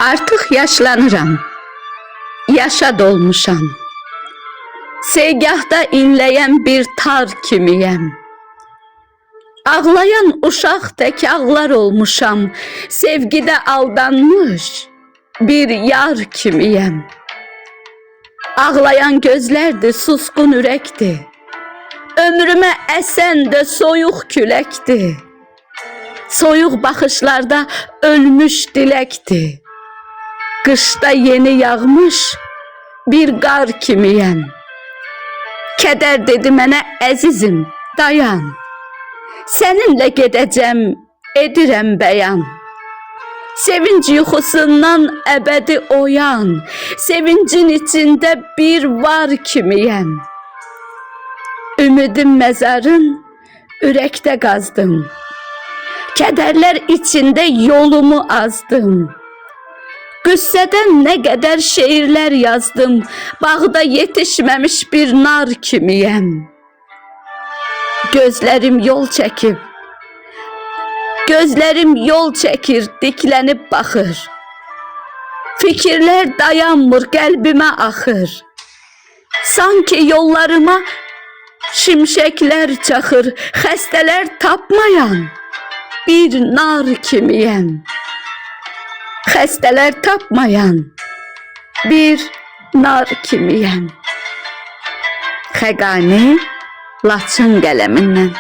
Artıq yaşlanıram, yaşa dolmuşam. Seygahda inləyən bir tar kimiyəm. Ağlayan uşaq tək ağlar olmuşam. Sevgidə aldanmış bir yar kimiyəm. Ağlayan gözlərdir, susqun ürəkdir. Ömrümə əsən də soyuq küləkdir. Soyuq baxışlarda ölmüş diləkdir. Qışda yeni yağmış bir qar kimiyəm. Kədər dedi mənə əzizim, dayan. Səninlə gedəcəm, edirəm bəyan. Sevinç yuxusundan əbədi oyan, sevincin içində bir var kimiyəm. Ümidim məzarın ürəkdə qazdım. Kədərlər içində yolumu azdım. Qüssədən nə qədər şeirlər yazdım. Bağda yetişməmiş bir nar kimiyəm. Gözlərim yol çəkib, gözlərim yol çəkir, diklənib baxır. Fikirlər dayanmır, qəlbimə axır. Sanki yollarıma şimşəklər çaxır. Xəstələr tapmayan bir nar kimiyəm. Xəstələr tapmayan bir nar kimiyəm. Xəqani Laçın qələmindən.